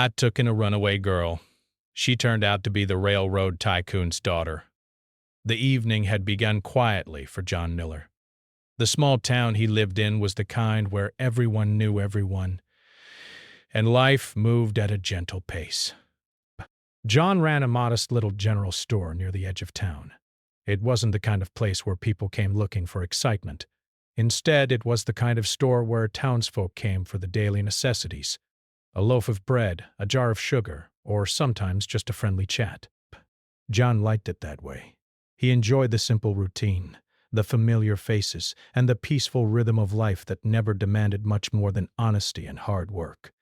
God took in a runaway girl. She turned out to be the railroad tycoon's daughter. The evening had begun quietly for John Miller. The small town he lived in was the kind where everyone knew everyone, and life moved at a gentle pace. John ran a modest little general store near the edge of town. It wasn't the kind of place where people came looking for excitement. Instead, it was the kind of store where townsfolk came for the daily necessities: a loaf of bread, a jar of sugar, or sometimes just a friendly chat. John liked it that way. He enjoyed the simple routine, the familiar faces, and the peaceful rhythm of life that never demanded much more than honesty and hard work.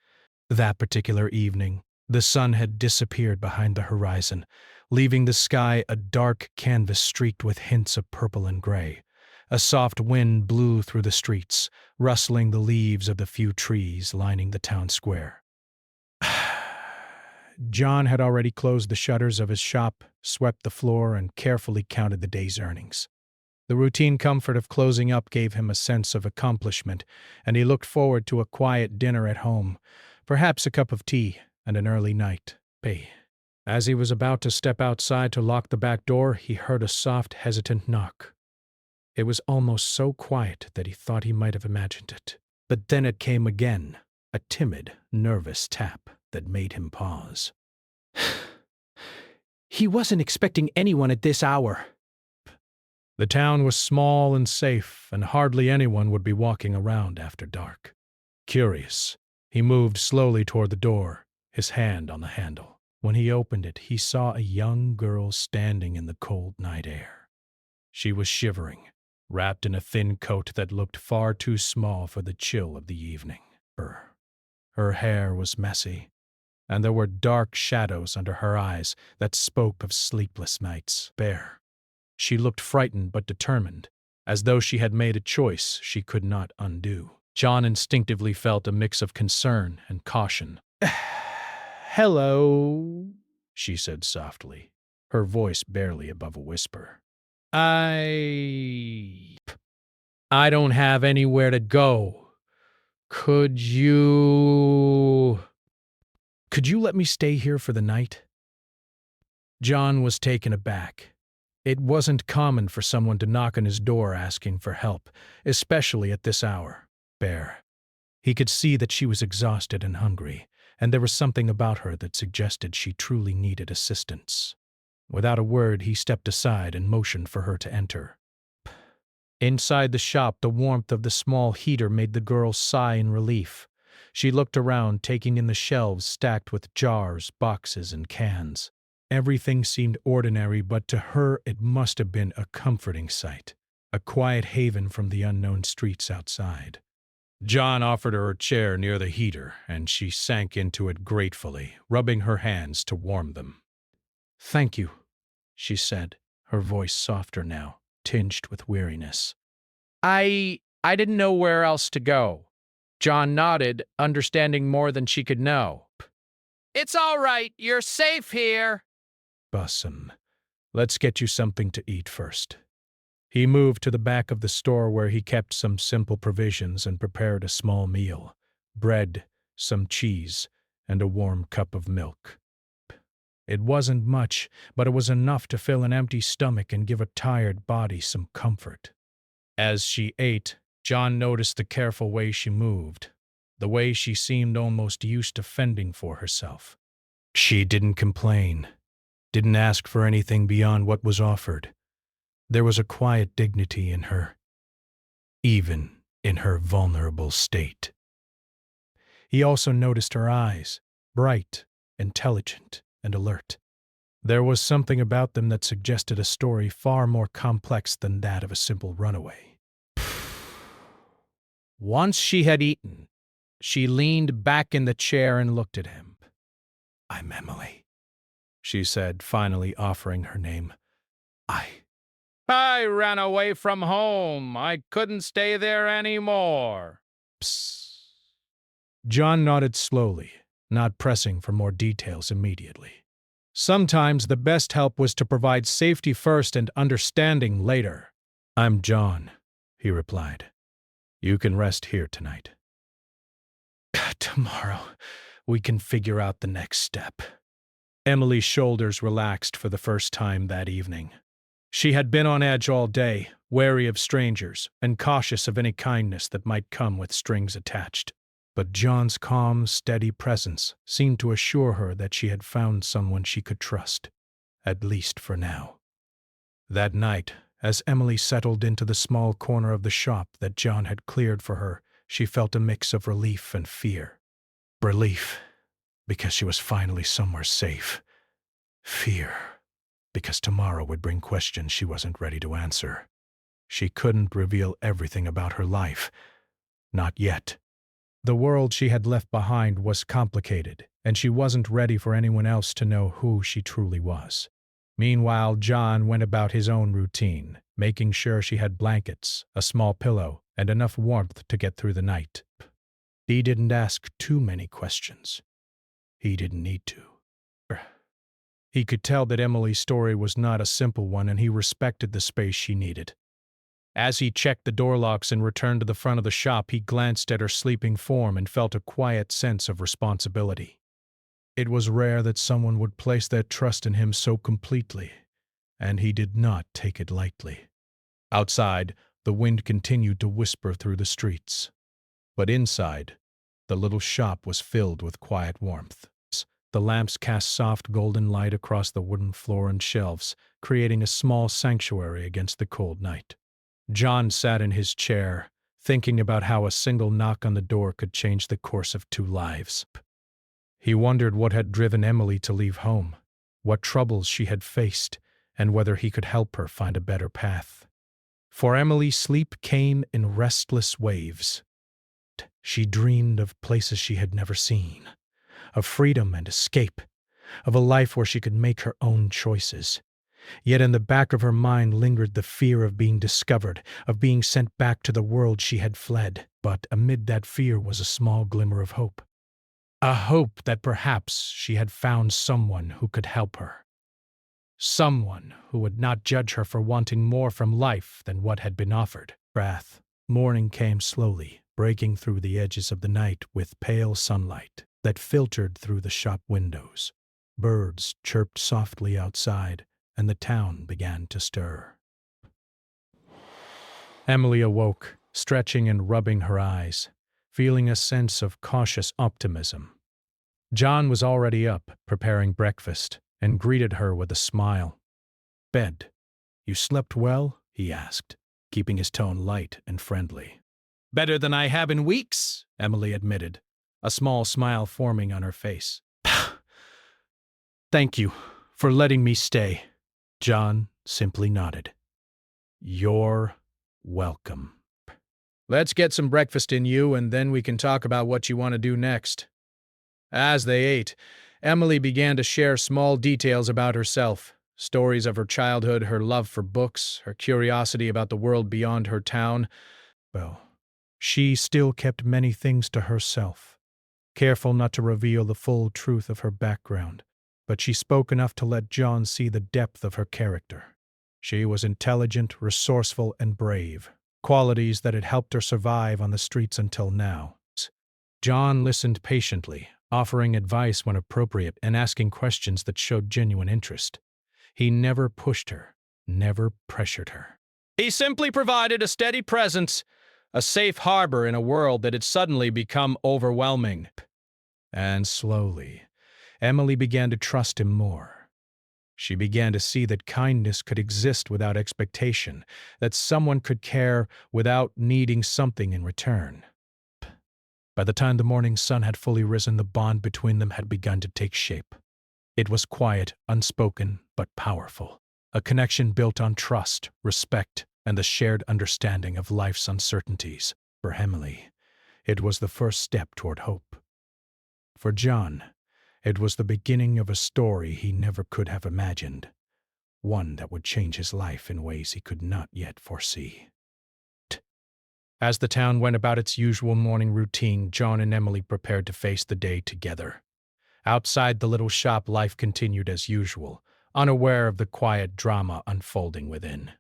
That particular evening, the sun had disappeared behind the horizon, leaving the sky a dark canvas streaked with hints of purple and gray. A soft wind blew through the streets, rustling the leaves of the few trees lining the town square. John had already closed the shutters of his shop, swept the floor, and carefully counted the day's earnings. The routine comfort of closing up gave him a sense of accomplishment, and he looked forward to a quiet dinner at home, perhaps a cup of tea and an early night. As he was about to step outside to lock the back door, he heard a soft, hesitant knock. It was almost so quiet that he thought he might have imagined it. But then it came again, a timid, nervous tap that made him pause. He wasn't expecting anyone at this hour. The town was small and safe, and hardly anyone would be walking around after dark. Curious, he moved slowly toward the door, his hand on the handle. When he opened it, he saw a young girl standing in the cold night air. She was shivering, wrapped in a thin coat that looked far too small for the chill of the evening. Her hair was messy, and there were dark shadows under her eyes that spoke of sleepless nights. She looked frightened but determined, as though she had made a choice she could not undo. John instinctively felt a mix of concern and caution. "Hello," she said softly, her voice barely above a whisper. I don't have anywhere to go. Could you let me stay here for the night?" John was taken aback. It wasn't common for someone to knock on his door asking for help, especially at this hour. He could see that she was exhausted and hungry, and there was something about her that suggested she truly needed assistance. Without a word, he stepped aside and motioned for her to enter. Inside the shop, the warmth of the small heater made the girl sigh in relief. She looked around, taking in the shelves stacked with jars, boxes, and cans. Everything seemed ordinary, but to her it must have been a comforting sight, a quiet haven from the unknown streets outside. John offered her a chair near the heater, and she sank into it gratefully, rubbing her hands to warm them. "Thank you," she said, her voice softer now, tinged with weariness. I didn't know where else to go." John nodded, understanding more than she could know. "It's all right. You're safe here." "Bussum, let's get you something to eat first." He moved to the back of the store where he kept some simple provisions and prepared a small meal: bread, some cheese, and a warm cup of milk. It wasn't much, but it was enough to fill an empty stomach and give a tired body some comfort. As she ate, John noticed the careful way she moved, the way she seemed almost used to fending for herself. She didn't complain, didn't ask for anything beyond what was offered. There was a quiet dignity in her, even in her vulnerable state. He also noticed her eyes, bright, intelligent, and alert. There was something about them that suggested a story far more complex than that of a simple runaway. Once she had eaten, she leaned back in the chair and looked at him. "I'm Emily," she said, finally offering her name. I ran away from home. I couldn't stay there anymore." Psst. John nodded slowly, not pressing for more details immediately. Sometimes the best help was to provide safety first and understanding later. "I'm John," he replied. "You can rest here tonight." "Tomorrow, We can figure out the next step." Emily's shoulders relaxed for the first time that evening. She had been on edge all day, wary of strangers and cautious of any kindness that might come with strings attached. But John's calm, steady presence seemed to assure her that she had found someone she could trust, at least for now. That night, as Emily settled into the small corner of the shop that John had cleared for her, she felt a mix of relief and fear. Relief, because she was finally somewhere safe. Fear, because tomorrow would bring questions she wasn't ready to answer. She couldn't reveal everything about her life. Not yet. The world she had left behind was complicated, and she wasn't ready for anyone else to know who she truly was. Meanwhile, John went about his own routine, making sure she had blankets, a small pillow, and enough warmth to get through the night. He didn't ask too many questions. He didn't need to. He could tell that Emily's story was not a simple one, and he respected the space she needed. As he checked the door locks and returned to the front of the shop, he glanced at her sleeping form and felt a quiet sense of responsibility. It was rare that someone would place their trust in him so completely, and he did not take it lightly. Outside, the wind continued to whisper through the streets. But inside, the little shop was filled with quiet warmth. The lamps cast soft golden light across the wooden floor and shelves, creating a small sanctuary against the cold night. John sat in his chair, thinking about how a single knock on the door could change the course of 2 lives. He wondered what had driven Emily to leave home, what troubles she had faced, and whether he could help her find a better path. For Emily, sleep came in restless waves. She dreamed of places she had never seen, of freedom and escape, of a life where she could make her own choices. Yet in the back of her mind lingered the fear of being discovered, of being sent back to the world she had fled. But amid that fear was a small glimmer of hope. A hope that perhaps she had found someone who could help her. Someone who would not judge her for wanting more from life than what had been offered. Morning came slowly, breaking through the edges of the night with pale sunlight that filtered through the shop windows. Birds chirped softly outside, and the town began to stir. Emily awoke, stretching and rubbing her eyes, feeling a sense of cautious optimism. John was already up, preparing breakfast, and greeted her with a smile. "Bed, you slept well?" he asked, keeping his tone light and friendly. "Better than I have in weeks," Emily admitted, a small smile forming on her face. "Thank you for letting me stay." John simply nodded. "You're welcome. Let's get some breakfast in you, and then we can talk about what you want to do next." As they ate, Emily began to share small details about herself, stories of her childhood, her love for books, her curiosity about the world beyond her town. Well, she still kept many things to herself, careful not to reveal the full truth of her background, but she spoke enough to let John see the depth of her character. She was intelligent, resourceful, and brave, qualities that had helped her survive on the streets until now. John listened patiently, offering advice when appropriate and asking questions that showed genuine interest. He never pushed her, never pressured her. He simply provided a steady presence, a safe harbor in a world that had suddenly become overwhelming. And slowly, Emily began to trust him more. She began to see that kindness could exist without expectation, that someone could care without needing something in return. By the time the morning sun had fully risen, the bond between them had begun to take shape. It was quiet, unspoken, but powerful. A connection built on trust, respect, and the shared understanding of life's uncertainties. For Emily, it was the first step toward hope. For John, it was the beginning of a story he never could have imagined, one that would change his life in ways he could not yet foresee. As the town went about its usual morning routine, John and Emily prepared to face the day together. Outside the little shop, life continued as usual, unaware of the quiet drama unfolding within.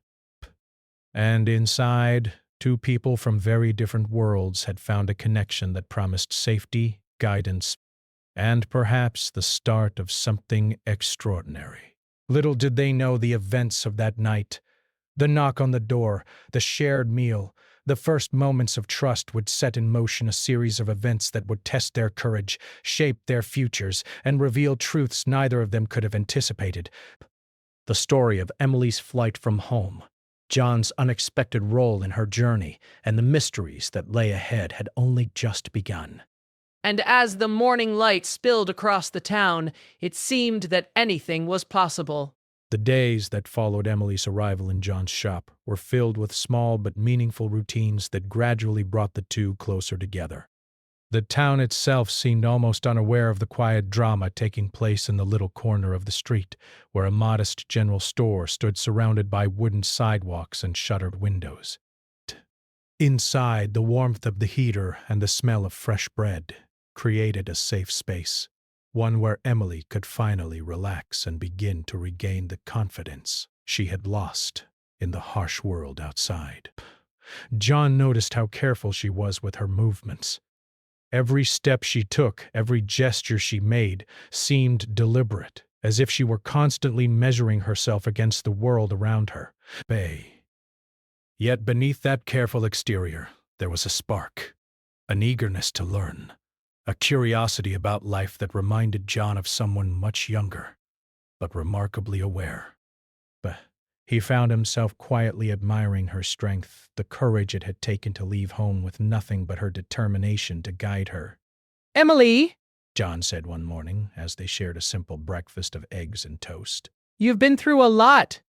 And inside, 2 people from very different worlds had found a connection that promised safety, guidance, and perhaps the start of something extraordinary. Little did they know the events of that night. The knock on the door, the shared meal, the first moments of trust would set in motion a series of events that would test their courage, shape their futures, and reveal truths neither of them could have anticipated. The story of Emily's flight from home, John's unexpected role in her journey, and the mysteries that lay ahead had only just begun. And as the morning light spilled across the town, it seemed that anything was possible. The days that followed Emily's arrival in John's shop were filled with small but meaningful routines that gradually brought the two closer together. The town itself seemed almost unaware of the quiet drama taking place in the little corner of the street, where a modest general store stood surrounded by wooden sidewalks and shuttered windows. Inside, the warmth of the heater and the smell of fresh bread created a safe space, one where Emily could finally relax and begin to regain the confidence she had lost in the harsh world outside. John noticed how careful she was with her movements. Every step she took, every gesture she made, seemed deliberate, as if she were constantly measuring herself against the world around her. Yet beneath that careful exterior, there was a spark, an eagerness to learn, a curiosity about life that reminded John of someone much younger, but remarkably aware. But he found himself quietly admiring her strength, the courage it had taken to leave home with nothing but her determination to guide her. "Emily," John said one morning as they shared a simple breakfast of eggs and toast. "you've been through a lot."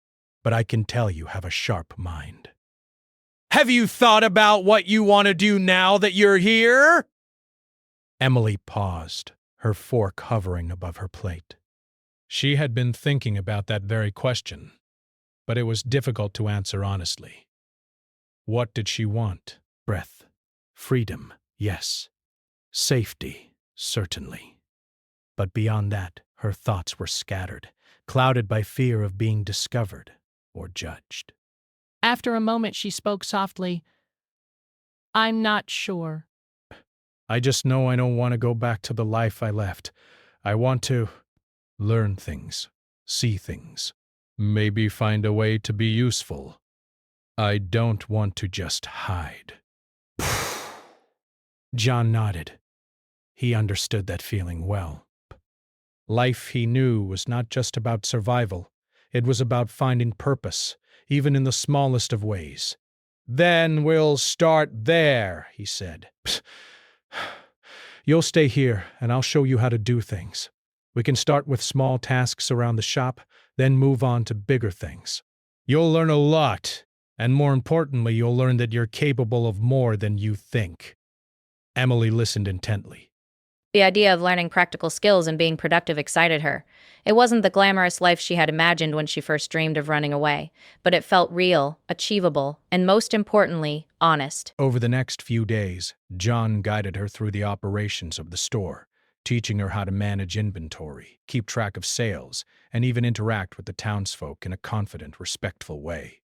"But I can tell you have a sharp mind." "Have you thought about what you want to do now that you're here?" Emily paused, her fork hovering above her plate. She had been thinking about that very question, but it was difficult to answer honestly. What did she want? Breath. Freedom, yes. Safety, certainly. But beyond that, her thoughts were scattered, clouded by fear of being discovered or judged. After a moment, she spoke softly. "I'm not sure." I just know I don't want to go back to the life I left. I want to learn things, see things, maybe find a way to be useful. I don't want to just hide. John nodded. He understood that feeling well. Life, he knew, was not just about survival. It was about finding purpose, even in the smallest of ways. "Then we'll start there," he said. "You'll stay here, and I'll show you how to do things. We can start with small tasks around the shop, then move on to bigger things. You'll learn a lot, and more importantly, you'll learn that you're capable of more than you think." Emily listened intently. The idea of learning practical skills and being productive excited her. It wasn't the glamorous life she had imagined when she first dreamed of running away, but it felt real, achievable, and most importantly, honest. Over the next few days, John guided her through the operations of the store, teaching her how to manage inventory, keep track of sales, and even interact with the townsfolk in a confident, respectful way.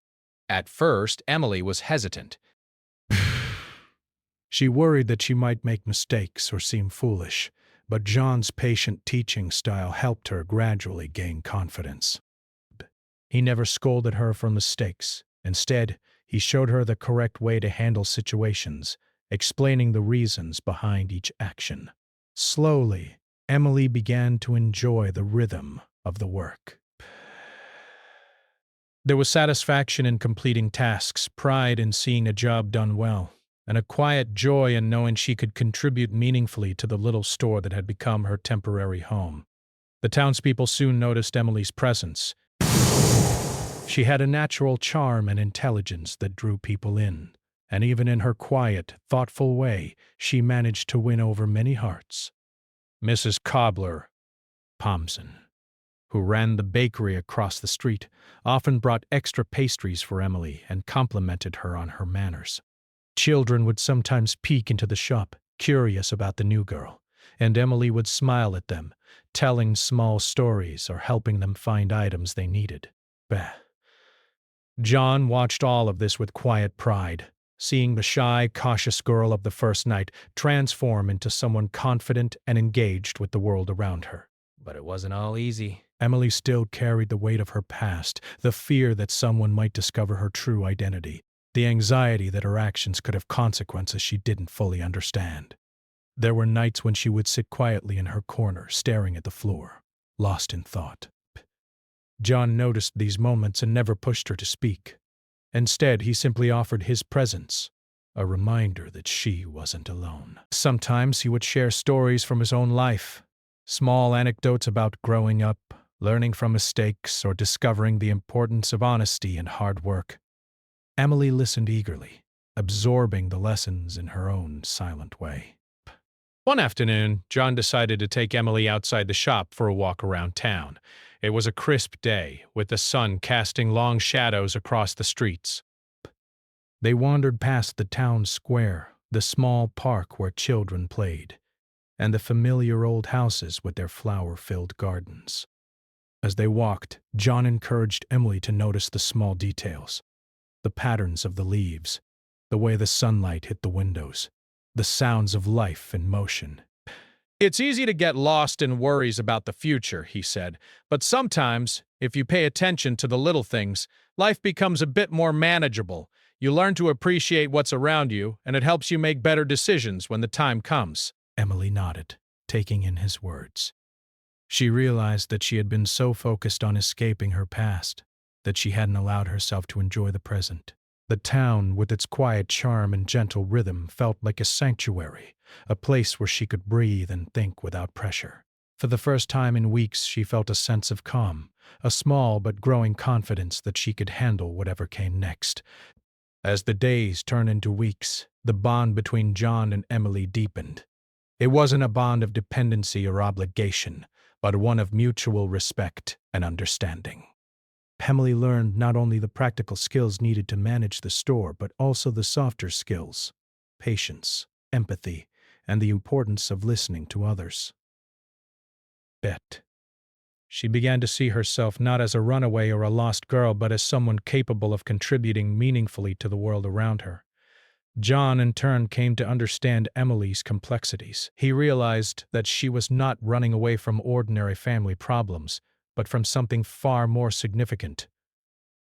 At first, Emily was hesitant. She worried that she might make mistakes or seem foolish, but John's patient teaching style helped her gradually gain confidence. He never scolded her for mistakes. Instead, he showed her the correct way to handle situations, explaining the reasons behind each action. Slowly, Emily began to enjoy the rhythm of the work. There was satisfaction in completing tasks, pride in seeing a job done well, and a quiet joy in knowing she could contribute meaningfully to the little store that had become her temporary home. The townspeople soon noticed Emily's presence. She had a natural charm and intelligence that drew people in, and even in her quiet, thoughtful way, she managed to win over many hearts. Mrs. Cobbler Pomson, who ran the bakery across the street, often brought extra pastries for Emily and complimented her on her manners. Children would sometimes peek into the shop, curious about the new girl, and Emily would smile at them, telling small stories or helping them find items they needed. John watched all of this with quiet pride, seeing the shy, cautious girl of the first night transform into someone confident and engaged with the world around her. But it wasn't all easy. Emily still carried the weight of her past, the fear that someone might discover her true identity, the anxiety that her actions could have consequences she didn't fully understand. There were nights when she would sit quietly in her corner, staring at the floor, lost in thought. John noticed these moments and never pushed her to speak. Instead, he simply offered his presence, a reminder that she wasn't alone. Sometimes he would share stories from his own life, small anecdotes about growing up, learning from mistakes, or discovering the importance of honesty and hard work. Emily listened eagerly, absorbing the lessons in her own silent way. One afternoon, John decided to take Emily outside the shop for a walk around town. It was a crisp day, with the sun casting long shadows across the streets. They wandered past the town square, the small park where children played, and the familiar old houses with their flower-filled gardens. As they walked, John encouraged Emily to notice the small details, the patterns of the leaves, the way the sunlight hit the windows, the sounds of life in motion. "It's easy to get lost in worries about the future," he said, "but sometimes, if you pay attention to the little things, life becomes a bit more manageable. You learn to appreciate what's around you, and it helps you make better decisions when the time comes." Emily nodded, taking in his words. She realized that she had been so focused on escaping her past that she hadn't allowed herself to enjoy the present. The town, with its quiet charm and gentle rhythm, felt like a sanctuary, a place where she could breathe and think without pressure. For the first time in weeks, she felt a sense of calm, a small but growing confidence that she could handle whatever came next. As the days turned into weeks, the bond between John and Emily deepened. It wasn't a bond of dependency or obligation, but one of mutual respect and understanding. Emily learned not only the practical skills needed to manage the store, but also the softer skills, patience, empathy, and the importance of listening to others. She began to see herself not as a runaway or a lost girl, but as someone capable of contributing meaningfully to the world around her. John, in turn, came to understand Emily's complexities. He realized that she was not running away from ordinary family problems, but from something far more significant.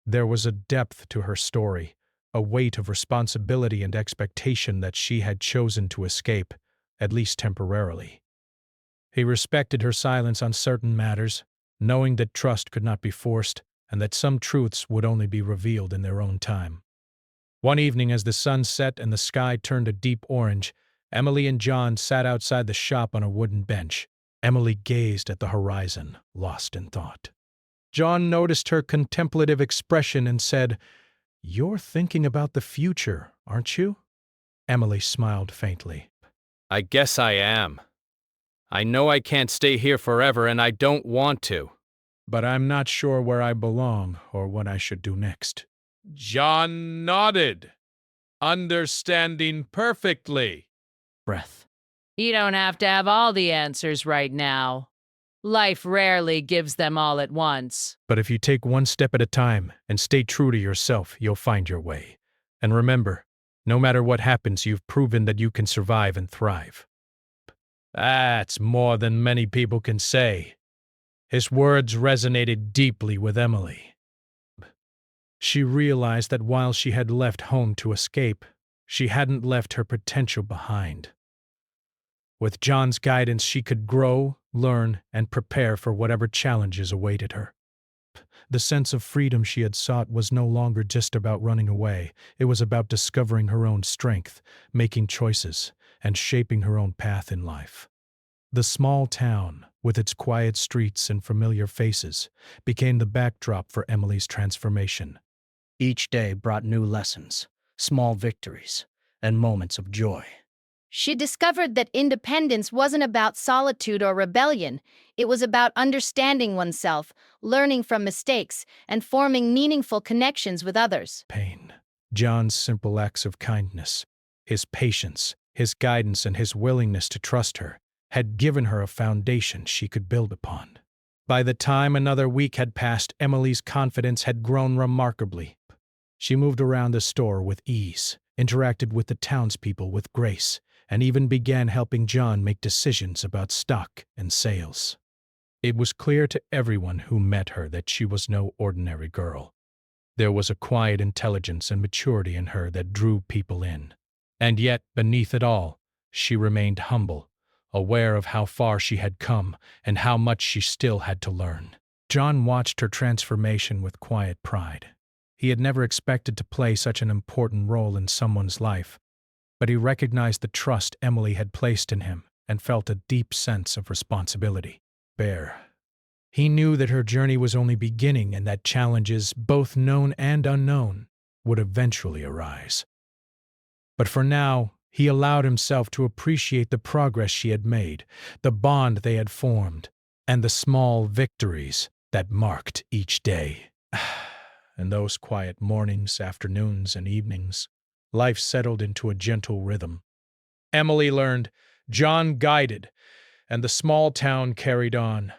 There was a depth to her story, a weight of responsibility and expectation that she had chosen to escape, at least temporarily. He respected her silence on certain matters, knowing that trust could not be forced and that some truths would only be revealed in their own time. One evening, as the sun set and the sky turned a deep orange, Emily and John sat outside the shop on a wooden bench. Emily gazed at the horizon, lost in thought. John noticed her contemplative expression and said, "You're thinking about the future, aren't you?" Emily smiled faintly. "I guess I am. I know I can't stay here forever, and I don't want to. But I'm not sure where I belong or what I should do next." John nodded, understanding perfectly. Breath. You don't have to have all the answers right now. Life rarely gives them all at once. But if you take one step at a time and stay true to yourself, you'll find your way. And remember, no matter what happens, you've proven that you can survive and thrive. That's more than many people can say. His words resonated deeply with Emily. She realized that while she had left home to escape, she hadn't left her potential behind. With John's guidance, she could grow, learn, and prepare for whatever challenges awaited her. The sense of freedom she had sought was no longer just about running away. It was about discovering her own strength, making choices, and shaping her own path in life. The small town, with its quiet streets and familiar faces, became the backdrop for Emily's transformation. Each day brought new lessons, small victories, and moments of joy. She discovered that independence wasn't about solitude or rebellion. It was about understanding oneself, learning from mistakes, and forming meaningful connections with others. Pain. John's simple acts of kindness, his patience, his guidance, and his willingness to trust her had given her a foundation she could build upon. By the time another week had passed, Emily's confidence had grown remarkably. She moved around the store with ease, interacted with the townspeople with grace, and even began helping John make decisions about stock and sales. It was clear to everyone who met her that she was no ordinary girl. There was a quiet intelligence and maturity in her that drew people in. And yet, beneath it all, she remained humble, aware of how far she had come and how much she still had to learn. John watched her transformation with quiet pride. He had never expected to play such an important role in someone's life, but he recognized the trust Emily had placed in him and felt a deep sense of responsibility. He knew that her journey was only beginning and that challenges, both known and unknown, would eventually arise. But for now, he allowed himself to appreciate the progress she had made, the bond they had formed, and the small victories that marked each day. In those quiet mornings, afternoons, and evenings, life settled into a gentle rhythm. Emily learned, John guided, and the small town carried on.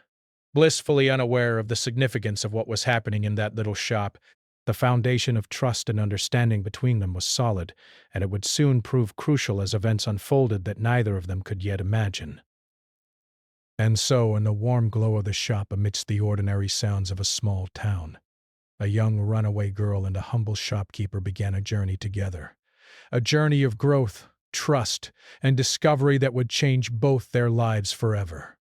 Blissfully unaware of the significance of what was happening in that little shop, the foundation of trust and understanding between them was solid, and it would soon prove crucial as events unfolded that neither of them could yet imagine. And so, in the warm glow of the shop amidst the ordinary sounds of a small town, a young runaway girl and a humble shopkeeper began a journey together. A journey of growth, trust, and discovery that would change both their lives forever.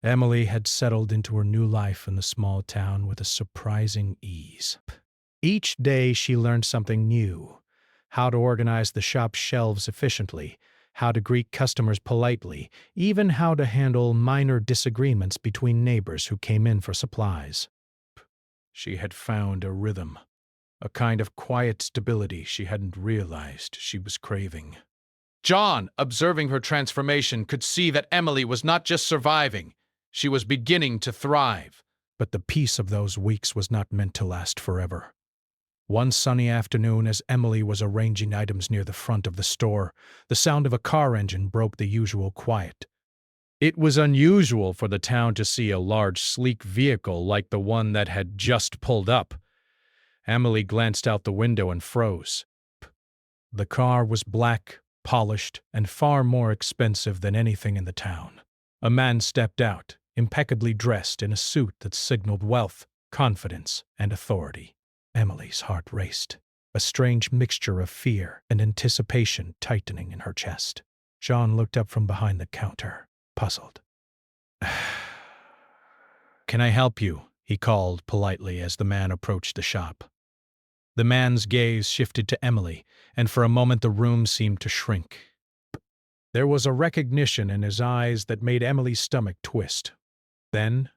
Emily had settled into her new life in the small town with a surprising ease. Each day she learned something new: how to organize the shop's shelves efficiently, how to greet customers politely, even how to handle minor disagreements between neighbors who came in for supplies. She had found a rhythm, a kind of quiet stability she hadn't realized she was craving. John, observing her transformation, could see that Emily was not just surviving, she was beginning to thrive. But the peace of those weeks was not meant to last forever. One sunny afternoon, as Emily was arranging items near the front of the store, the sound of a car engine broke the usual quiet. It was unusual for the town to see a large, sleek vehicle like the one that had just pulled up. Emily glanced out the window and froze. The car was black, polished, and far more expensive than anything in the town. A man stepped out, impeccably dressed in a suit that signaled wealth, confidence, and authority. Emily's heart raced, a strange mixture of fear and anticipation tightening in her chest. John looked up from behind the counter, puzzled. "Can I help you?" he called politely as the man approached the shop. The man's gaze shifted to Emily, and for a moment the room seemed to shrink. There was a recognition in his eyes that made Emily's stomach twist. Then,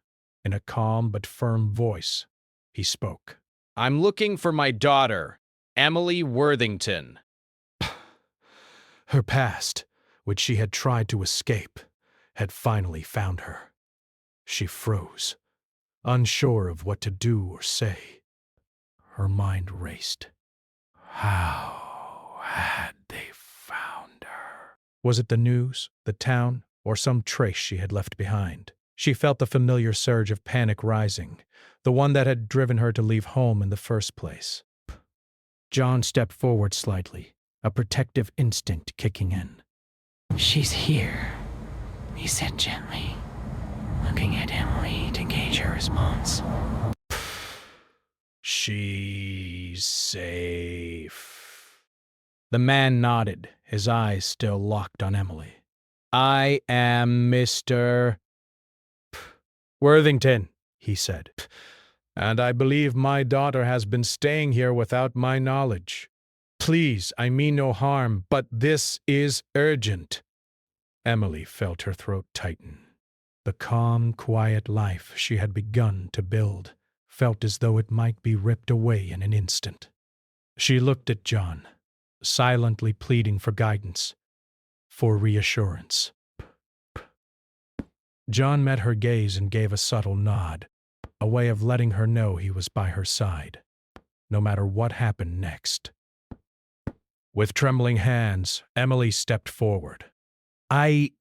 in a calm but firm voice, he spoke. "I'm looking for my daughter, Emily Worthington." Her past, which she had tried to escape, had finally found her. She froze, unsure of what to do or say. Her mind raced. How had they found her? Was it the news, the town, or some trace she had left behind? She felt the familiar surge of panic rising, the one that had driven her to leave home in the first place. John stepped forward slightly, a protective instinct kicking in. "She's here," he said gently, looking at Emily to gauge her response. "She's safe." The man nodded, his eyes still locked on Emily. "I am Mr. Worthington," he said, "and I believe my daughter has been staying here without my knowledge. Please, I mean no harm, but this is urgent." Emily felt her throat tighten. The calm, quiet life she had begun to build felt as though it might be ripped away in an instant. She looked at John, silently pleading for guidance, for reassurance. John met her gaze and gave a subtle nod, a way of letting her know he was by her side, no matter what happened next. With trembling hands, Emily stepped forward. I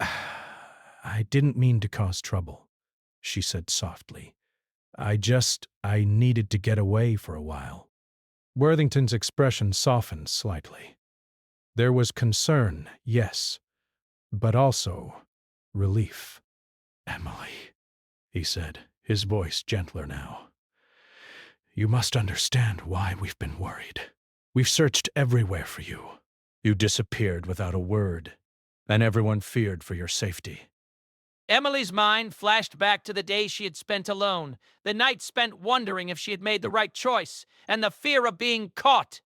didn't mean to cause trouble," she said softly. I needed to get away for a while." Worthington's expression softened slightly. There was concern, yes, but also relief. "Emily," he said, his voice gentler now. "You must understand why we've been worried. We've searched everywhere for you. You disappeared without a word, and everyone feared for your safety." Emily's mind flashed back to the days she had spent alone, the nights spent wondering if she had made the right choice, and the fear of being caught.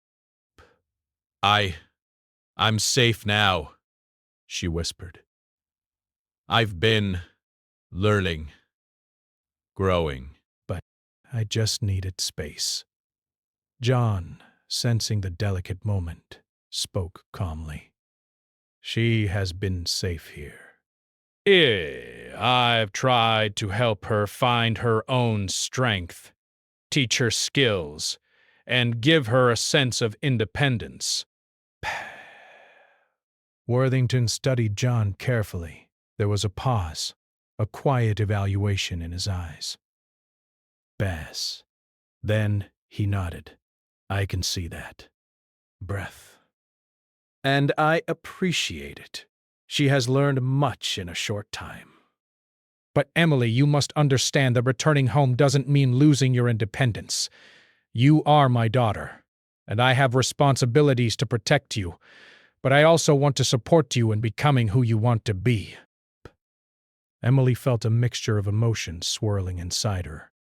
I'm safe now," she whispered. "I've been learning, growing, but I just needed space." John, sensing the delicate moment, spoke calmly. "She has been safe here. I've tried to help her find her own strength, teach her skills, and give her a sense of independence." Worthington studied John carefully. There was a pause, a quiet evaluation in his eyes. "Bess." Then he nodded. "I can see that." Breath. "And I appreciate it. She has learned much in a short time." "But Emily, you must understand that returning home doesn't mean losing your independence. You are my daughter, and I have responsibilities to protect you, but I also want to support you in becoming who you want to be." Emily felt a mixture of emotions swirling inside her.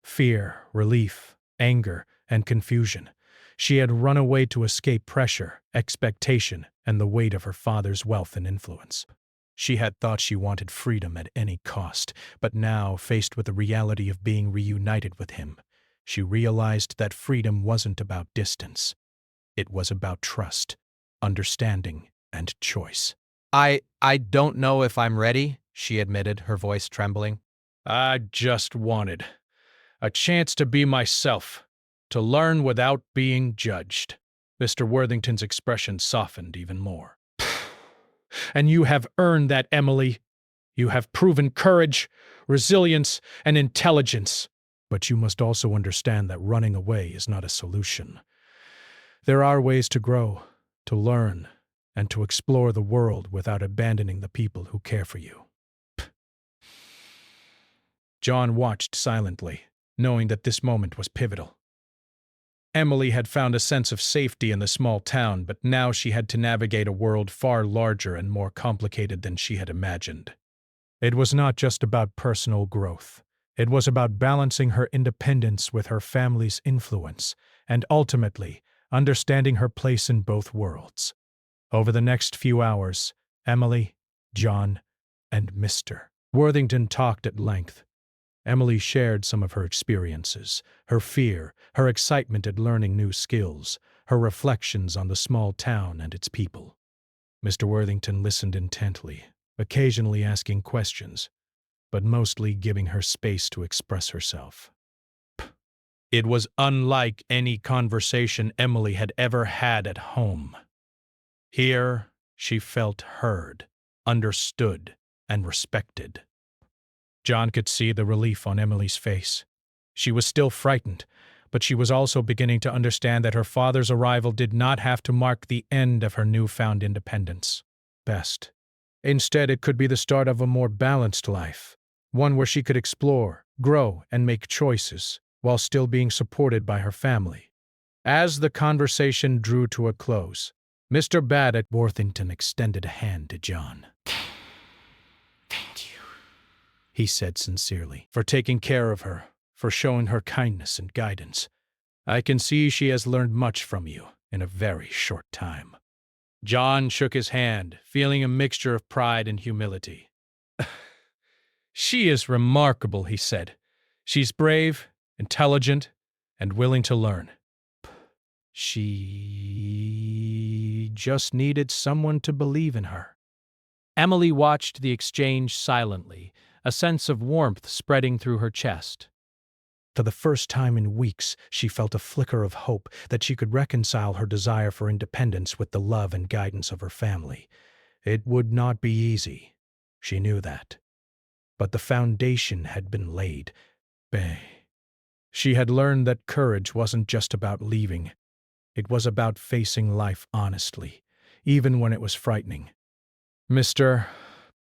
Fear, relief, anger, and confusion. She had run away to escape pressure, expectation, and the weight of her father's wealth and influence. She had thought she wanted freedom at any cost, but now, faced with the reality of being reunited with him, she realized that freedom wasn't about distance. It was about trust, understanding, and choice. I don't know if I'm ready," she admitted, her voice trembling. "I just wanted a chance to be myself, to learn without being judged." Mr. Worthington's expression softened even more. "And you have earned that, Emily. You have proven courage, resilience, and intelligence. But you must also understand that running away is not a solution. There are ways to grow, to learn, and to explore the world without abandoning the people who care for you." John watched silently, knowing that this moment was pivotal. Emily had found a sense of safety in the small town, but now she had to navigate a world far larger and more complicated than she had imagined. It was not just about personal growth. It was about balancing her independence with her family's influence, and ultimately, understanding her place in both worlds. Over the next few hours, Emily, John, and Mr. Worthington talked at length. Emily shared some of her experiences, her fear, her excitement at learning new skills, her reflections on the small town and its people. Mr. Worthington listened intently, occasionally asking questions, but mostly giving her space to express herself. It was unlike any conversation Emily had ever had at home. Here, she felt heard, understood, and respected. John could see the relief on Emily's face. She was still frightened, but she was also beginning to understand that her father's arrival did not have to mark the end of her newfound independence. Best. Instead, it could be the start of a more balanced life, one where she could explore, grow, and make choices, while still being supported by her family. As the conversation drew to a close, Mr. Baddock Worthington extended a hand to John. Thank you. He said sincerely, for taking care of her, for showing her kindness and guidance. I can see she has learned much from you in a very short time. John shook his hand, feeling a mixture of pride and humility. She is remarkable, he said. She's brave, intelligent, and willing to learn. She just needed someone to believe in her. Emily watched the exchange silently, a sense of warmth spreading through her chest. For the first time in weeks, she felt a flicker of hope that she could reconcile her desire for independence with the love and guidance of her family. It would not be easy. She knew that. But the foundation had been laid. She had learned that courage wasn't just about leaving. It was about facing life honestly, even when it was frightening. Mr.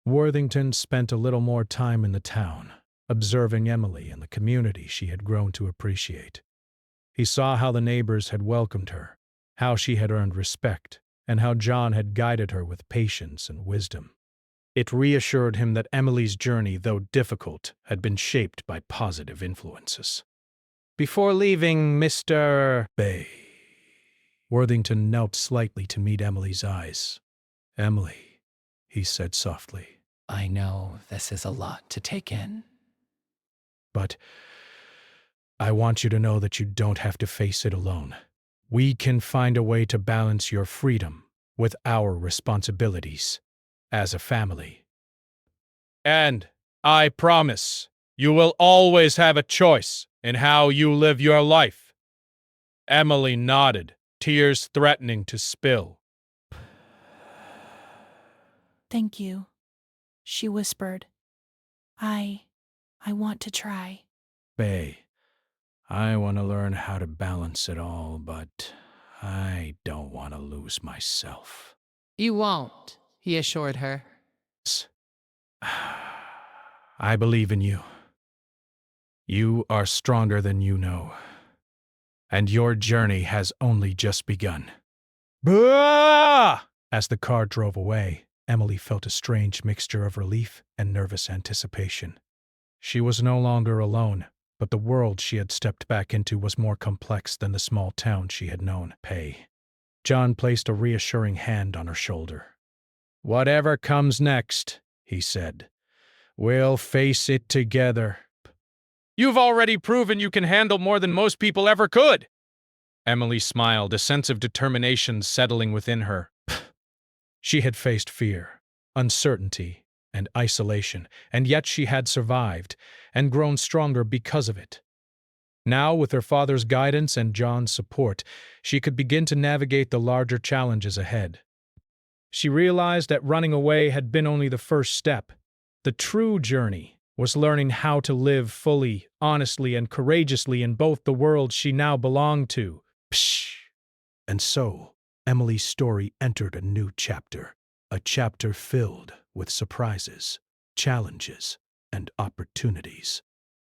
Worthington spent a little more time in the town, observing Emily and the community she had grown to appreciate. He saw how the neighbors had welcomed her, how she had earned respect, and how John had guided her with patience and wisdom. It reassured him that Emily's journey, though difficult, had been shaped by positive influences. Before leaving, Mr. Bay, Worthington knelt slightly to meet Emily's eyes. "Emily," he said softly, I know this is a lot to take in. "but I want you to know that you don't have to face it alone. We can find a way to balance your freedom with our responsibilities as a family. And I promise you will always have a choice in how you live your life." Emily nodded, tears threatening to spill. Thank you, she whispered. I want to try. "Bay, I want to learn how to balance it all, but I don't want to lose myself." You won't, he assured her. "I believe in you. You are stronger than you know, and your journey has only just begun." Bah! As the car drove away, Emily felt a strange mixture of relief and nervous anticipation. She was no longer alone, but the world she had stepped back into was more complex than the small town she had known. John placed a reassuring hand on her shoulder. "Whatever comes next," he said, "we'll face it together." "You've already proven you can handle more than most people ever could." Emily smiled, a sense of determination settling within her. She had faced fear, uncertainty, and isolation, and yet she had survived and grown stronger because of it. Now, with her father's guidance and John's support, she could begin to navigate the larger challenges ahead. She realized that running away had been only the first step. The true journey was learning how to live fully, honestly, and courageously in both the worlds she now belonged to. Psh! And so, Emily's story entered a new chapter, a chapter filled with surprises, challenges, and opportunities.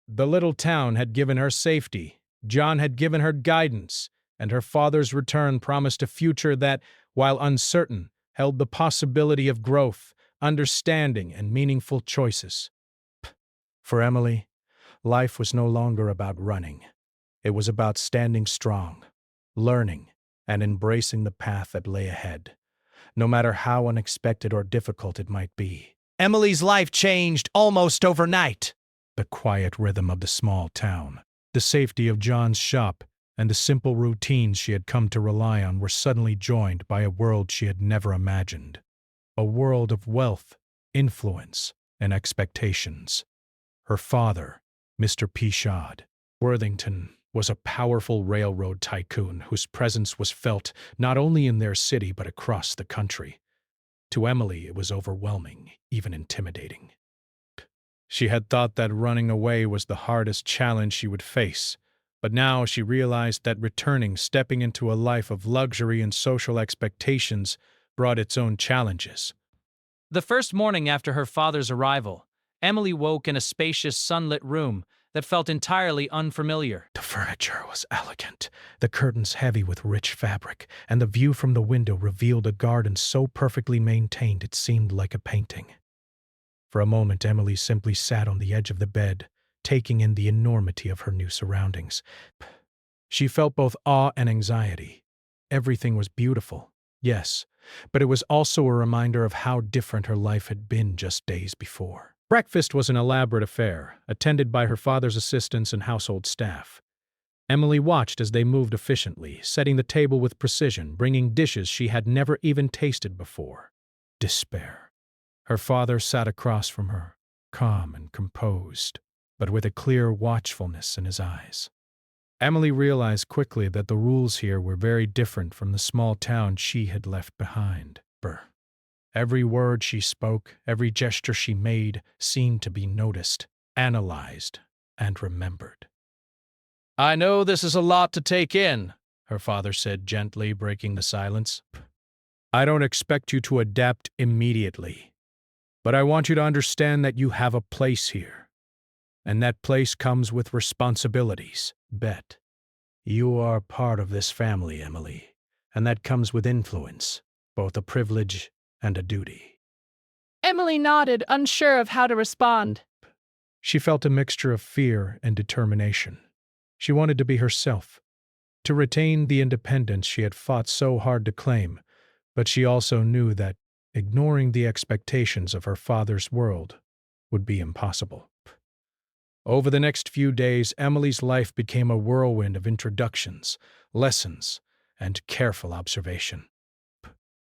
The little town had given her safety, John had given her guidance, and her father's return promised a future that, while uncertain, held the possibility of growth, understanding, and meaningful choices. For Emily, life was no longer about running. It was about standing strong, learning, and embracing the path that lay ahead, no matter how unexpected or difficult it might be. Emily's life changed almost overnight. The quiet rhythm of the small town, the safety of John's shop, and the simple routines she had come to rely on were suddenly joined by a world she had never imagined. A world of wealth, influence, and expectations. Her father, Mr. Peashod Worthington, was a powerful railroad tycoon whose presence was felt not only in their city but across the country. To Emily, it was overwhelming, even intimidating. She had thought that running away was the hardest challenge she would face, but now she realized that returning, stepping into a life of luxury and social expectations, brought its own challenges. The first morning after her father's arrival, Emily woke in a spacious, sunlit room that felt entirely unfamiliar. The furniture was elegant, the curtains heavy with rich fabric, and the view from the window revealed a garden so perfectly maintained it seemed like a painting. For a moment, Emily simply sat on the edge of the bed, taking in the enormity of her new surroundings. She felt both awe and anxiety. Everything was beautiful, yes, but it was also a reminder of how different her life had been just days before. Breakfast was an elaborate affair, attended by her father's assistants and household staff. Emily watched as they moved efficiently, setting the table with precision, bringing dishes she had never even tasted before. Despair. Her father sat across from her, calm and composed, but with a clear watchfulness in his eyes. Emily realized quickly that the rules here were very different from the small town she had left behind. Every word she spoke, every gesture she made seemed to be noticed, analyzed, and remembered. "I know this is a lot to take in," her father said gently, breaking the silence. I don't expect you to adapt immediately, but I want you to understand that you have a place here, and that place comes with responsibilities. Bet. You are part of this family, Emily, and that comes with influence, both a privilege and a duty. Emily nodded, unsure of how to respond. She felt a mixture of fear and determination. She wanted to be herself, to retain the independence she had fought so hard to claim, but she also knew that ignoring the expectations of her father's world would be impossible. Over the next few days, Emily's life became a whirlwind of introductions, lessons, and careful observation.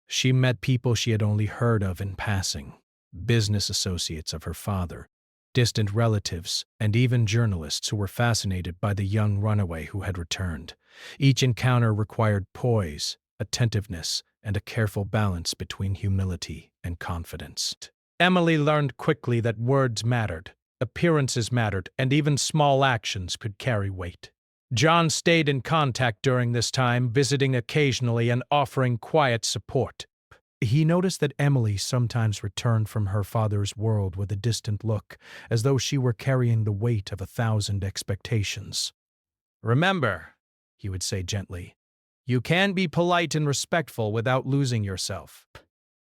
She met people she had only heard of in passing, business associates of her father, distant relatives, and even journalists who were fascinated by the young runaway who had returned. Each encounter required poise, attentiveness, and a careful balance between humility and confidence. Emily learned quickly that words mattered, appearances mattered, and even small actions could carry weight. John stayed in contact during this time, visiting occasionally and offering quiet support. He noticed that Emily sometimes returned from her father's world with a distant look, as though she were carrying the weight of 1,000 expectations. "Remember," he would say gently, "you can be polite and respectful without losing yourself."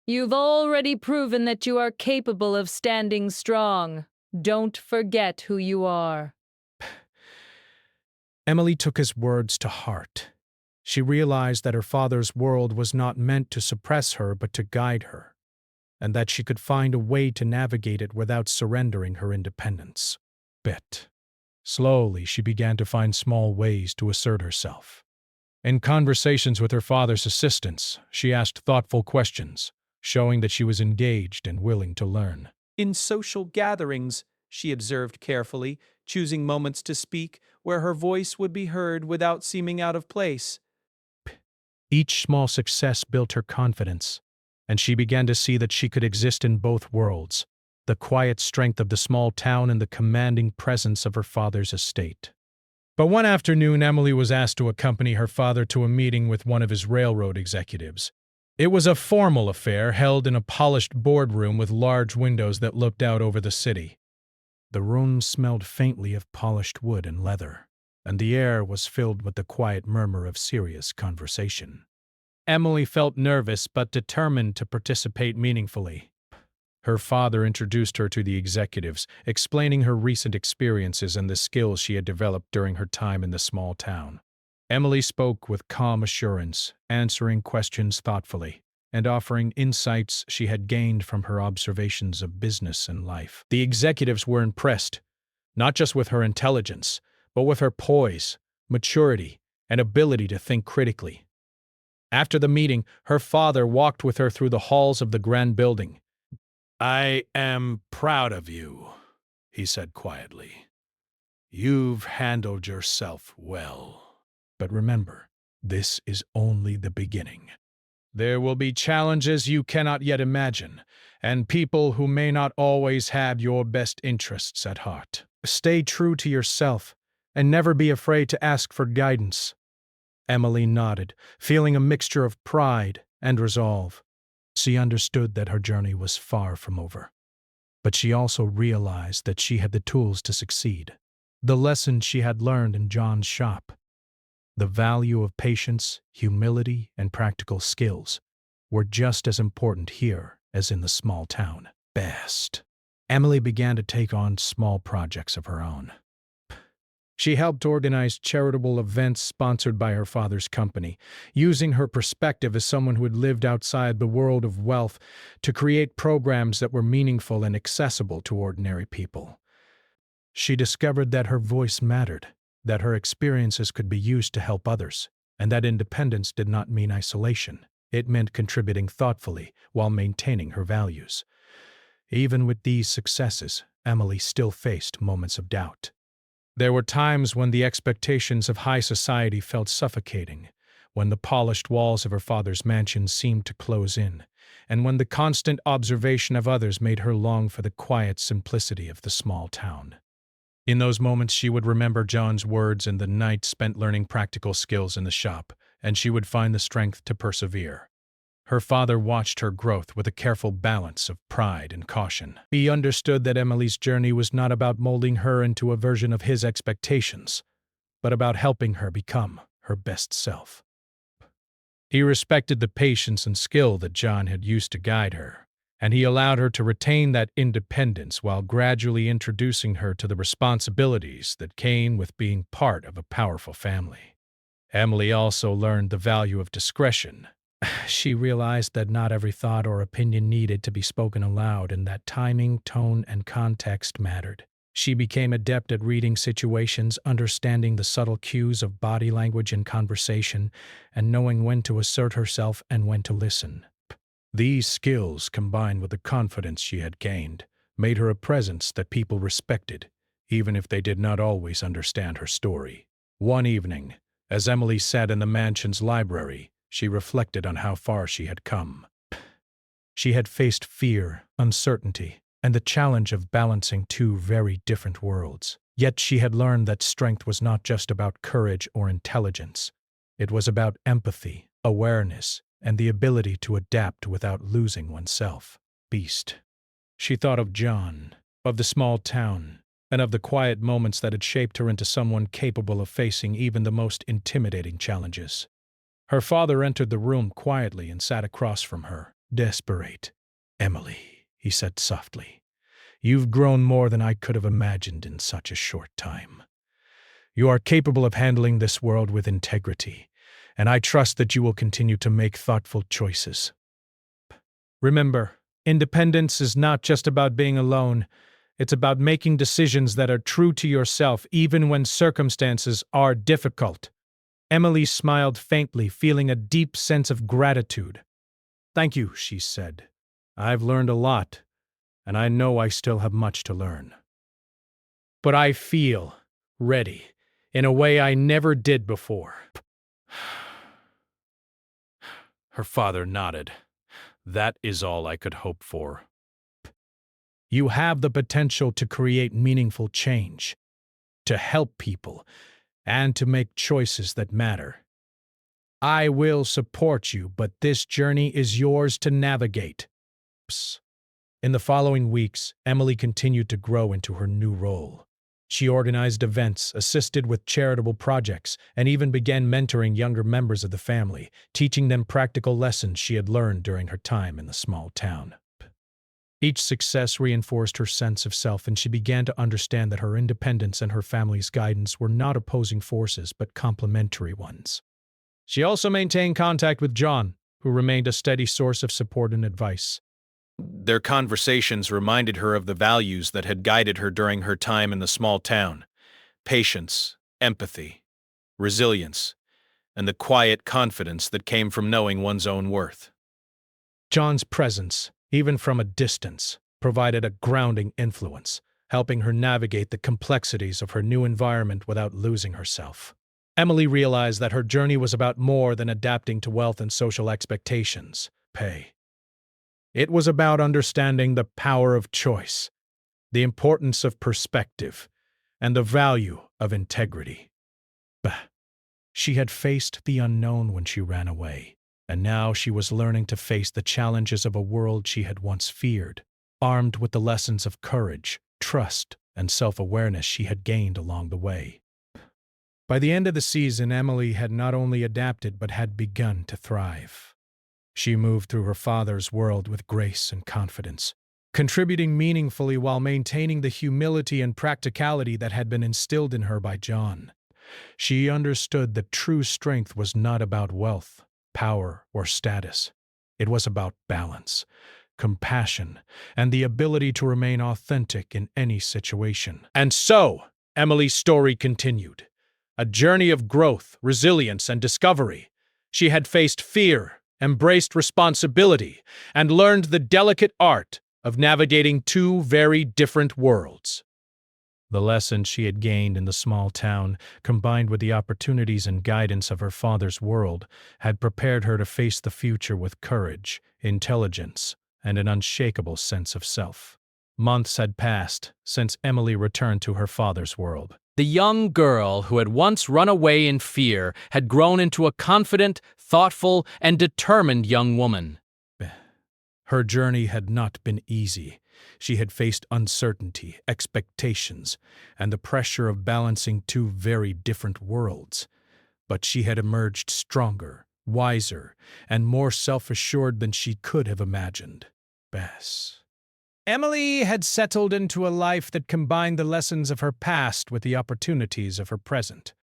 You've already proven that you are capable of standing strong. Don't forget who you are. Emily took his words to heart. She realized that her father's world was not meant to suppress her but to guide her, and that she could find a way to navigate it without surrendering her independence. Slowly, she began to find small ways to assert herself. In conversations with her father's assistants, she asked thoughtful questions, showing that she was engaged and willing to learn. In social gatherings, she observed carefully, choosing moments to speak where her voice would be heard without seeming out of place. Each small success built her confidence, and she began to see that she could exist in both worlds, the quiet strength of the small town and the commanding presence of her father's estate. But one afternoon, Emily was asked to accompany her father to a meeting with one of his railroad executives. It was a formal affair held in a polished boardroom with large windows that looked out over the city. The room smelled faintly of polished wood and leather, and the air was filled with the quiet murmur of serious conversation. Emily felt nervous but determined to participate meaningfully. Her father introduced her to the executives, explaining her recent experiences and the skills she had developed during her time in the small town. Emily spoke with calm assurance, answering questions thoughtfully, and offering insights she had gained from her observations of business and life. The executives were impressed, not just with her intelligence, but with her poise, maturity, and ability to think critically. After the meeting, her father walked with her through the halls of the grand building. "I am proud of you," he said quietly. "You've handled yourself well. But remember, this is only the beginning. There will be challenges you cannot yet imagine, and people who may not always have your best interests at heart. Stay true to yourself, and never be afraid to ask for guidance." Emily nodded, feeling a mixture of pride and resolve. She understood that her journey was far from over, but she also realized that she had the tools to succeed. The lessons she had learned in John's shop, the value of patience, humility, and practical skills, were just as important here as in the small town. Emily began to take on small projects of her own. She helped organize charitable events sponsored by her father's company, using her perspective as someone who had lived outside the world of wealth to create programs that were meaningful and accessible to ordinary people. She discovered that her voice mattered, that her experiences could be used to help others, and that independence did not mean isolation. It meant contributing thoughtfully while maintaining her values. Even with these successes, Emily still faced moments of doubt. There were times when the expectations of high society felt suffocating, when the polished walls of her father's mansion seemed to close in, and when the constant observation of others made her long for the quiet simplicity of the small town. In those moments, she would remember John's words and the night spent learning practical skills in the shop, and she would find the strength to persevere. Her father watched her growth with a careful balance of pride and caution. He understood that Emily's journey was not about molding her into a version of his expectations, but about helping her become her best self. He respected the patience and skill that John had used to guide her, and he allowed her to retain that independence while gradually introducing her to the responsibilities that came with being part of a powerful family. Emily also learned the value of discretion. She realized that not every thought or opinion needed to be spoken aloud, and that timing, tone, and context mattered. She became adept at reading situations, understanding the subtle cues of body language and conversation, and knowing when to assert herself and when to listen. These skills, combined with the confidence she had gained, made her a presence that people respected, even if they did not always understand her story. One evening, as Emily sat in the mansion's library, she reflected on how far she had come. She had faced fear, uncertainty, and the challenge of balancing two very different worlds. Yet she had learned that strength was not just about courage or intelligence. It was about empathy, awareness, and the ability to adapt without losing oneself. Beast. She thought of John, of the small town, and of the quiet moments that had shaped her into someone capable of facing even the most intimidating challenges. Her father entered the room quietly and sat across from her. "Desperate. Emily," he said softly, "you've grown more than I could have imagined in such a short time. You are capable of handling this world with integrity, and I trust that you will continue to make thoughtful choices. Remember, independence is not just about being alone. It's about making decisions that are true to yourself even when circumstances are difficult." Emily smiled faintly, feeling a deep sense of gratitude. "Thank you," she said. "I've learned a lot, and I know I still have much to learn. But I feel ready in a way I never did before." Her father nodded. "That is all I could hope for. You have the potential to create meaningful change, to help people, and to make choices that matter. I will support you, but this journey is yours to navigate." In the following weeks, Emily continued to grow into her new role. She organized events, assisted with charitable projects, and even began mentoring younger members of the family, teaching them practical lessons she had learned during her time in the small town. Each success reinforced her sense of self, and she began to understand that her independence and her family's guidance were not opposing forces but complementary ones. She also maintained contact with John, who remained a steady source of support and advice. Their conversations reminded her of the values that had guided her during her time in the small town: patience, empathy, resilience, and the quiet confidence that came from knowing one's own worth. John's presence, even from a distance, provided a grounding influence, helping her navigate the complexities of her new environment without losing herself. Emily realized that her journey was about more than adapting to wealth and social expectations. It was about understanding the power of choice, the importance of perspective, and the value of integrity. She had faced the unknown when she ran away, and now she was learning to face the challenges of a world she had once feared, armed with the lessons of courage, trust, and self-awareness she had gained along the way. By the end of the season, Emily had not only adapted but had begun to thrive. She moved through her father's world with grace and confidence, contributing meaningfully while maintaining the humility and practicality that had been instilled in her by John. She understood that true strength was not about wealth, power, or status. It was about balance, compassion, and the ability to remain authentic in any situation. And so, Emily's story continued. A journey of growth, resilience, and discovery. She had faced fear, embraced responsibility, and learned the delicate art of navigating two very different worlds. The lessons she had gained in the small town, combined with the opportunities and guidance of her father's world, had prepared her to face the future with courage, intelligence, and an unshakable sense of self. Months had passed since Emily returned to her father's world. The young girl who had once run away in fear had grown into a confident, thoughtful, and determined young woman. Her journey had not been easy. She had faced uncertainty, expectations, and the pressure of balancing two very different worlds. But she had emerged stronger, wiser, and more self-assured than she could have imagined. Bess. Emily had settled into a life that combined the lessons of her past with the opportunities of her present.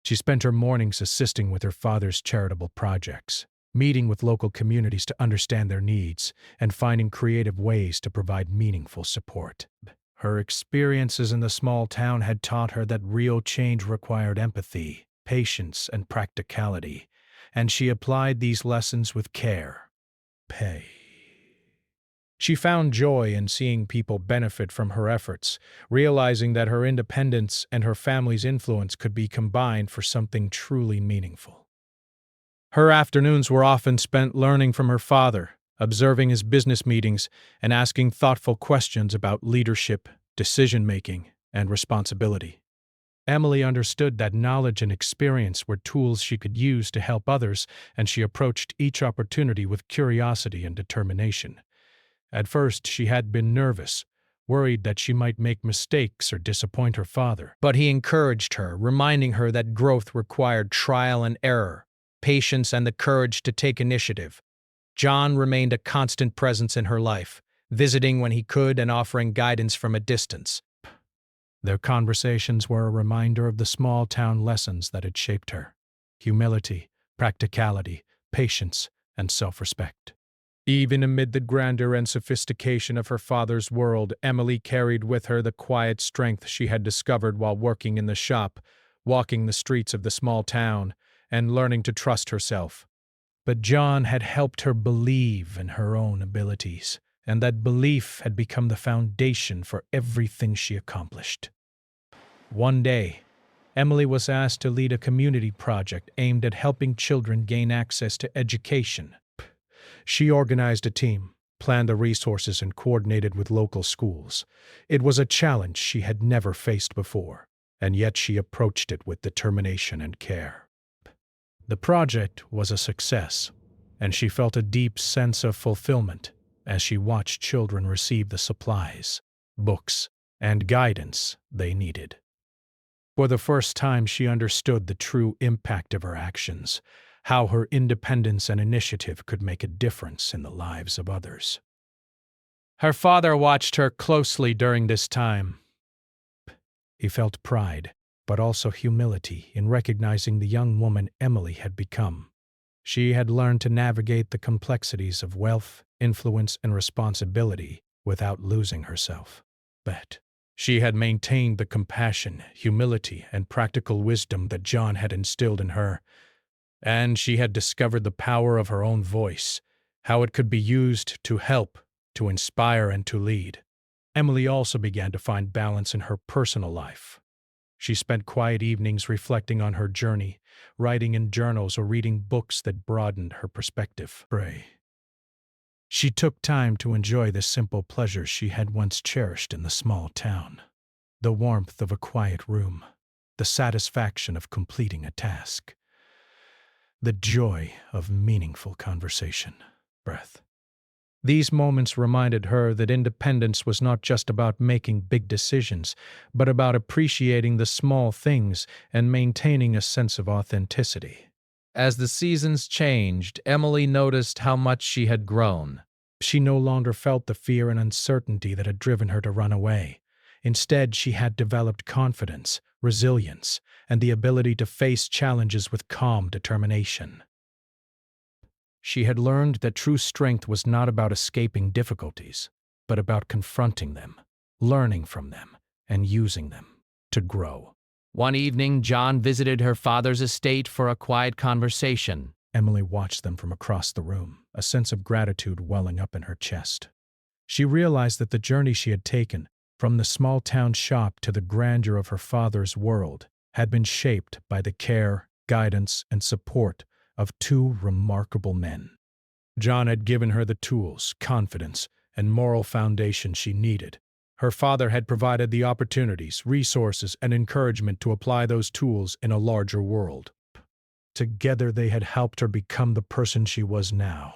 She spent her mornings assisting with her father's charitable projects, meeting with local communities to understand their needs, and finding creative ways to provide meaningful support. Her experiences in the small town had taught her that real change required empathy, patience, and practicality, and she applied these lessons with care. She found joy in seeing people benefit from her efforts, realizing that her independence and her family's influence could be combined for something truly meaningful. Her afternoons were often spent learning from her father, observing his business meetings, and asking thoughtful questions about leadership, decision-making, and responsibility. Emily understood that knowledge and experience were tools she could use to help others, and she approached each opportunity with curiosity and determination. At first, she had been nervous, worried that she might make mistakes or disappoint her father. But he encouraged her, reminding her that growth required trial and error, patience, and the courage to take initiative. John remained a constant presence in her life, visiting when he could and offering guidance from a distance. Their conversations were a reminder of the small-town lessons that had shaped her: humility, practicality, patience, and self-respect. Even amid the grandeur and sophistication of her father's world, Emily carried with her the quiet strength she had discovered while working in the shop, walking the streets of the small town, and learning to trust herself. But John had helped her believe in her own abilities, and that belief had become the foundation for everything she accomplished. One day, Emily was asked to lead a community project aimed at helping children gain access to education. She organized a team, planned the resources, and coordinated with local schools. It was a challenge she had never faced before, and yet she approached it with determination and care. The project was a success, and she felt a deep sense of fulfillment as she watched children receive the supplies, books, and guidance they needed. For the first time, she understood the true impact of her actions, how her independence and initiative could make a difference in the lives of others. Her father watched her closely during this time. He felt pride, but also humility in recognizing the young woman Emily had become. She had learned to navigate the complexities of wealth, influence, and responsibility without losing herself. But she had maintained the compassion, humility, and practical wisdom that John had instilled in her, and she had discovered the power of her own voice, how it could be used to help, to inspire, and to lead. Emily also began to find balance in her personal life. She spent quiet evenings reflecting on her journey, writing in journals or reading books that broadened her perspective. She took time to enjoy the simple pleasures she had once cherished in the small town: the warmth of a quiet room, the satisfaction of completing a task, the joy of meaningful conversation. These moments reminded her that independence was not just about making big decisions, but about appreciating the small things and maintaining a sense of authenticity. As the seasons changed, Emily noticed how much she had grown. She no longer felt the fear and uncertainty that had driven her to run away. Instead, she had developed confidence, resilience, and the ability to face challenges with calm determination. She had learned that true strength was not about escaping difficulties, but about confronting them, learning from them, and using them to grow. One evening, John visited her father's estate for a quiet conversation. Emily watched them from across the room, a sense of gratitude welling up in her chest. She realized that the journey she had taken, from the small-town shop to the grandeur of her father's world, had been shaped by the care, guidance, and support of two remarkable men. John had given her the tools, confidence, and moral foundation she needed, Her father had provided the opportunities, resources, and encouragement to apply those tools in a larger world. Together they had helped her become the person she was now.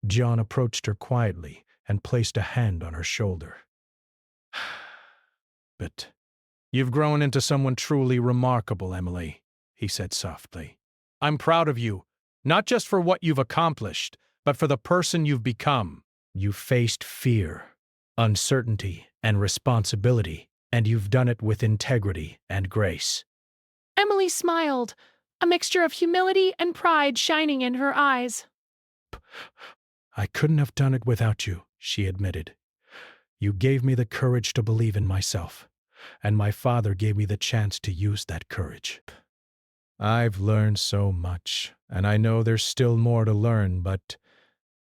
John approached her quietly and placed a hand on her shoulder. "But you've grown into someone truly remarkable, Emily," he said softly. "I'm proud of you, not just for what you've accomplished, but for the person you've become. You've faced fear, uncertainty, and responsibility, and you've done it with integrity and grace." Emily smiled, a mixture of humility and pride shining in her eyes. "I couldn't have done it without you," she admitted. "You gave me the courage to believe in myself, and my father gave me the chance to use that courage. I've learned so much, and I know there's still more to learn, but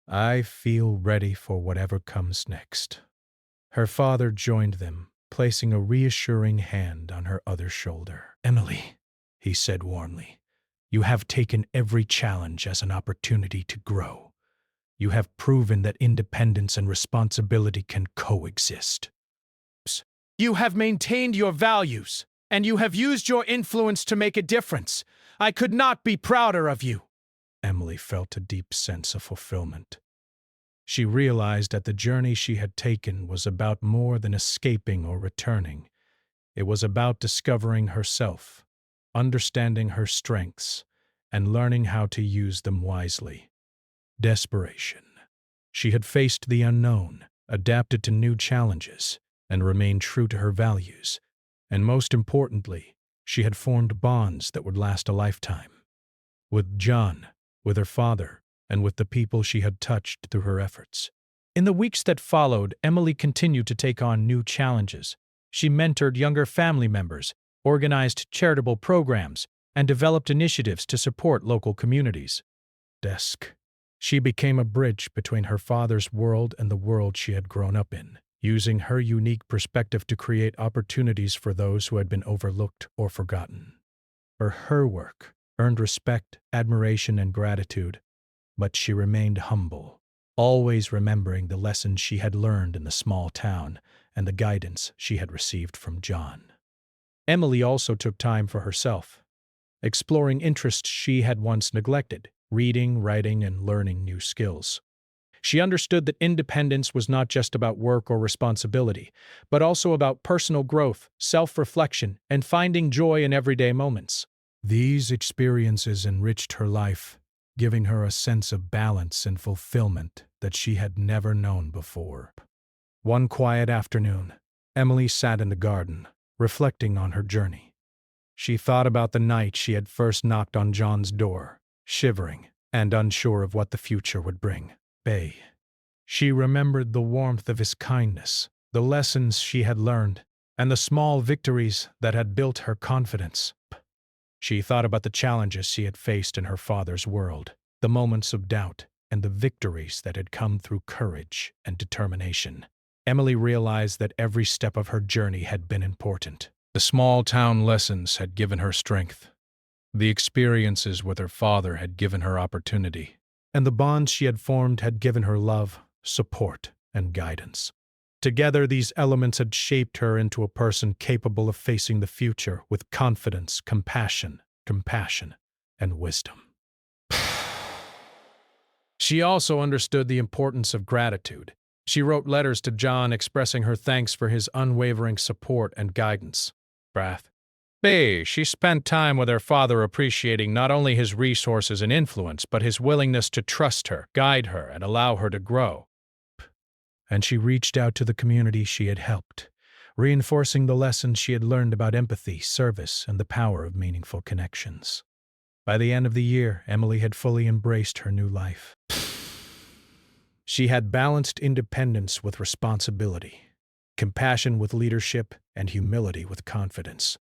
I feel ready for whatever comes next." Her father joined them, placing a reassuring hand on her other shoulder. "Emily," he said warmly, "you have taken every challenge as an opportunity to grow. You have proven that independence and responsibility can coexist. You have maintained your values, and you have used your influence to make a difference. I could not be prouder of you." Emily felt a deep sense of fulfillment. She realized that the journey she had taken was about more than escaping or returning. It was about discovering herself, understanding her strengths, and learning how to use them wisely. Desperation. She had faced the unknown, adapted to new challenges, and remained true to her values. And most importantly, she had formed bonds that would last a lifetime. With John, with her father, and with the people she had touched through her efforts. In the weeks that followed, Emily continued to take on new challenges. She mentored younger family members, organized charitable programs, and developed initiatives to support local communities. She became a bridge between her father's world and the world she had grown up in, using her unique perspective to create opportunities for those who had been overlooked or forgotten. Her work earned respect, admiration, and gratitude, but she remained humble, always remembering the lessons she had learned in the small town and the guidance she had received from John. Emily also took time for herself, exploring interests she had once neglected, reading, writing, and learning new skills. She understood that independence was not just about work or responsibility, but also about personal growth, self-reflection, and finding joy in everyday moments. These experiences enriched her life, giving her a sense of balance and fulfillment that she had never known before. One quiet afternoon, Emily sat in the garden, reflecting on her journey. She thought about the night she had first knocked on John's door, shivering and unsure of what the future would bring. She remembered the warmth of his kindness, the lessons she had learned, and the small victories that had built her confidence. She thought about the challenges she had faced in her father's world, the moments of doubt, and the victories that had come through courage and determination. Emily realized that every step of her journey had been important. The small-town lessons had given her strength. The experiences with her father had given her opportunity. And the bonds she had formed had given her love, support, and guidance. Together, these elements had shaped her into a person capable of facing the future with confidence, compassion, and wisdom. She also understood the importance of gratitude. She wrote letters to John expressing her thanks for his unwavering support and guidance. She spent time with her father appreciating not only his resources and influence, but his willingness to trust her, guide her, and allow her to grow. And she reached out to the community she had helped, reinforcing the lessons she had learned about empathy, service, and the power of meaningful connections. By the end of the year, Emily had fully embraced her new life. She had balanced independence with responsibility, compassion with leadership, and humility with confidence.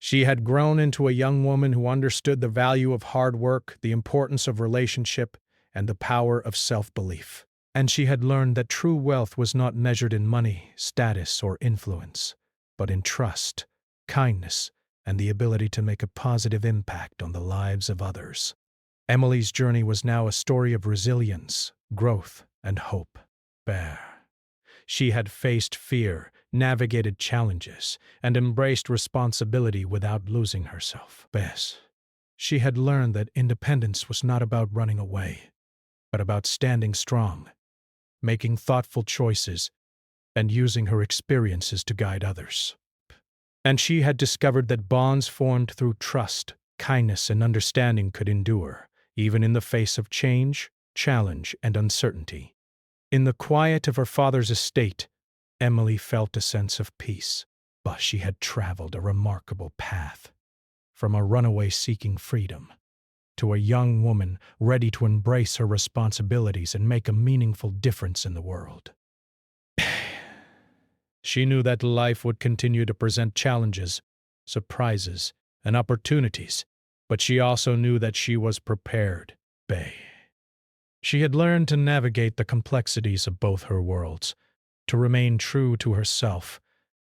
She had grown into a young woman who understood the value of hard work, the importance of relationship, and the power of self-belief. And she had learned that true wealth was not measured in money, status, or influence, but in trust, kindness, and the ability to make a positive impact on the lives of others. Emily's journey was now a story of resilience, growth, and hope. She had faced fear, navigated challenges, and embraced responsibility without losing herself. Bess. She had learned that independence was not about running away, but about standing strong, making thoughtful choices, and using her experiences to guide others. And she had discovered that bonds formed through trust, kindness, and understanding could endure, even in the face of change, challenge, and uncertainty. In the quiet of her father's estate, Emily felt a sense of peace, but she had traveled a remarkable path, from a runaway seeking freedom to a young woman ready to embrace her responsibilities and make a meaningful difference in the world. She knew that life would continue to present challenges, surprises, and opportunities, but she also knew that she was prepared. She had learned to navigate the complexities of both her worlds, to remain true to herself,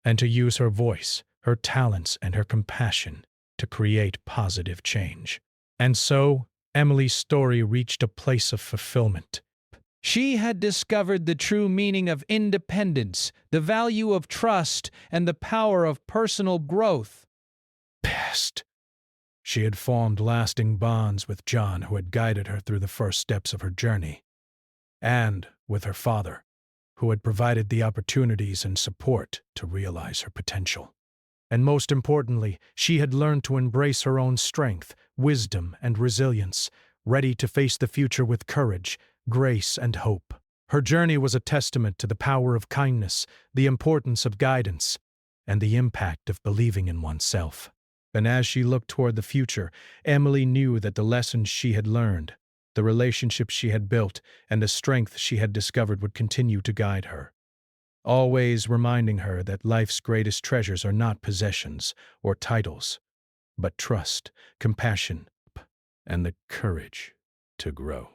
and to use her voice, her talents, and her compassion to create positive change. And so, Emily's story reached a place of fulfillment. She had discovered the true meaning of independence, the value of trust, and the power of personal growth. Past. She had formed lasting bonds with John, who had guided her through the first steps of her journey, and with her father, who had provided the opportunities and support to realize her potential. And most importantly, she had learned to embrace her own strength, wisdom, and resilience, ready to face the future with courage, grace, and hope. Her journey was a testament to the power of kindness, the importance of guidance, and the impact of believing in oneself. And as she looked toward the future, Emily knew that the lessons she had learned, the relationships she had built, and the strength she had discovered would continue to guide her, always reminding her that life's greatest treasures are not possessions or titles, but trust, compassion, and the courage to grow.